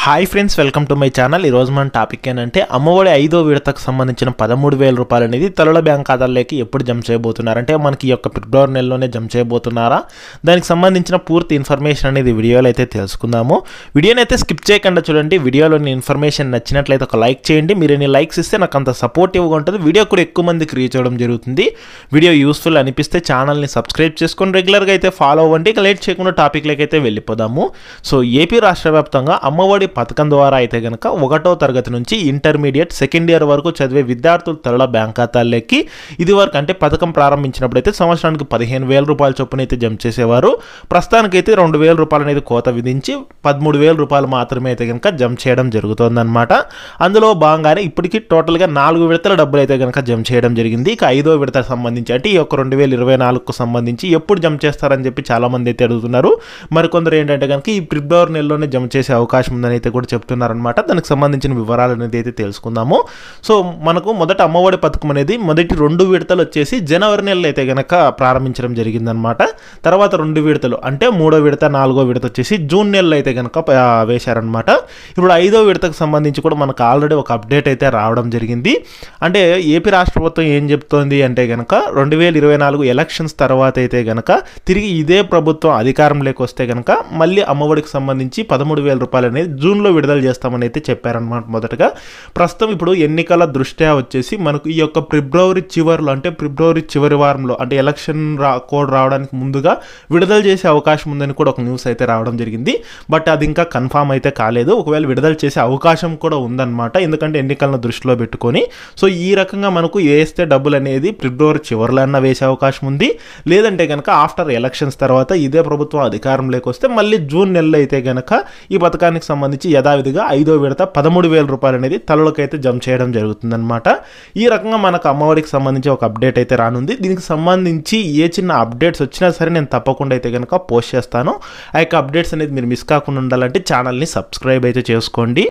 Hi friends, welcome to my channel. ఈరోజు మన topic ఏంటంటే అమ్మఒడి 5వ విడతకు సంబంధించిన 13,000 రూపాయలు అనేది తల్లుల బ్యాంక్ ఖాతాల్లోకి ఎప్పుడు జమ చేయబోతున్నారు అంటే మనకి ఈ యొక్క ఫిబ్రవరి నెలలోనే జమ చేయబోతున్నారా, దానికి సంబంధించిన పూర్తి ఇన్ఫర్మేషన్ అనేది వీడియోలో అయితే తెలుసుకుందాము. వీడియోని అయితే స్కిప్ చేయకుండా చూడండి. వీడియోలోని ఇన్ఫర్మేషన్ నచ్చినట్లయితే ఒక లైక్ చేయండి. మీరు ఎన్ని లైక్స్ ఇస్తే నాకు అంత సపోర్టివ్గా ఉంటుంది, వీడియో కూడా ఎక్కువ మందికి రీచ్ అవ్వడం జరుగుతుంది. వీడియో యూస్ఫుల్ అనిపిస్తే ఛానల్ని సబ్స్క్రైబ్ చేసుకొని రెగ్యులర్గా అయితే ఫాలో అవ్వండి. ఇక లేట్ చేయకుండా టాపిక్లోకి అయితే వెళ్ళిపోదాము. సో ఏపీ రాష్ట్ర వ్యాప్తంగా అమ్మఒడి పథకం ద్వారా అయితే కనుక 1వ తరగతి నుంచి ఇంటర్మీడియట్ సెకండ్ ఇయర్ వరకు చదివే విద్యార్థులు తల్లుల బ్యాంక్ ఖాతాల్లోకి ఇది వరకు అంటే పథకం ప్రారంభించినప్పుడు అయితే సంవత్సరానికి 15,000 రూపాయల చొప్పున అయితే జమ చేసేవారు. ప్రస్తుతానికైతే 2,000 రూపాయలు అనేది కోత విధించి 13,000 రూపాయలు మాత్రమే అయితే కనుక జమ చేయడం జరుగుతుందన్నమాట. అందులో భాగంగానే ఇప్పటికీ టోటల్గా 4 విడతల డబ్బులు అయితే కనుక జమ చేయడం జరిగింది. ఇక 5వ విడతకు సంబంధించి అంటే ఈ యొక్క 2024కు సంబంధించి ఎప్పుడు జమ చేస్తారని చెప్పి చాలామంది అయితే అడుగుతున్నారు. మరికొందరు ఏంటంటే కనుక ఈ ఫిబ్రవరి నెలలోనే జమ చేసే అవకాశం ఉందని అయితే కూడా చెప్తున్నారనమాట. దానికి సంబంధించిన వివరాలు అనేది అయితే తెలుసుకుందాము. సో మనకు మొదట అమ్మఒడి పథకం అనేది మొదటి 2 విడతలు వచ్చేసి జనవరి నెలలో అయితే కనుక ప్రారంభించడం జరిగిందనమాట. తర్వాత 2 విడతలు అంటే 3వ విడత 4వ విడత వచ్చేసి జూన్ నెలలో అయితే కనుక వేశారనమాట. ఇప్పుడు 5వ విడతకు సంబంధించి కూడా మనకు ఆల్రెడీ ఒక అప్డేట్ అయితే రావడం జరిగింది. అంటే ఏపీ రాష్ట్ర ప్రభుత్వం ఏం చెప్తోంది అంటే కనుక 2024 ఎలక్షన్స్ తర్వాత అయితే కనుక తిరిగి ఇదే ప్రభుత్వం అధికారంలోకి వస్తే కనుక మళ్ళీ అమ్మఒడికి సంబంధించి 13,000 రూపాయలు అనేది జూన్లో విడుదల చేస్తామని అయితే చెప్పారనమాట. మొదటగా ప్రస్తుతం ఇప్పుడు ఎన్నికల దృష్ట్యా వచ్చేసి మనకు ఈ యొక్క ఫిబ్రవరి చివరిలో అంటే ఫిబ్రవరి చివరి వారంలో అంటే ఎలక్షన్ కోడ్ రావడానికి ముందుగా విడుదల చేసే అవకాశం ఉందని కూడా ఒక న్యూస్ అయితే రావడం జరిగింది. బట్ అది ఇంకా కన్ఫామ్ అయితే కాలేదు. ఒకవేళ విడుదల చేసే అవకాశం కూడా ఉందన్నమాట, ఎందుకంటే ఎన్నికలను దృష్టిలో పెట్టుకొని. సో ఈ రకంగా మనకు వేస్తే డబ్బులు అనేది ఫిబ్రవరి చివరిలో అన్న వేసే అవకాశం ఉంది. లేదంటే కనుక ఆఫ్టర్ ఎలక్షన్స్ తర్వాత ఇదే ప్రభుత్వం అధికారంలోకి వస్తే మళ్ళీ జూన్ నెలలో అయితే కనుక ఈ పథకానికి సంబంధించి యథావిధిగా 5వ విడత 13,000 రూపాయలు అనేది తల్లులకైతే జమ చేయడం జరుగుతుందన్నమాట. ఈ రకంగా మనకు అమ్మఒడికి సంబంధించి ఒక అప్డేట్ అయితే రానుంది. దీనికి సంబంధించి ఏ చిన్న అప్డేట్స్ వచ్చినా సరే నేను తప్పకుండా అయితే కనుక పోస్ట్ చేస్తాను. ఆ యొక్క అప్డేట్స్ అనేది మీరు మిస్ కాకుండా ఉండాలంటే ఛానల్ని సబ్స్క్రైబ్ అయితే చేసుకోండి.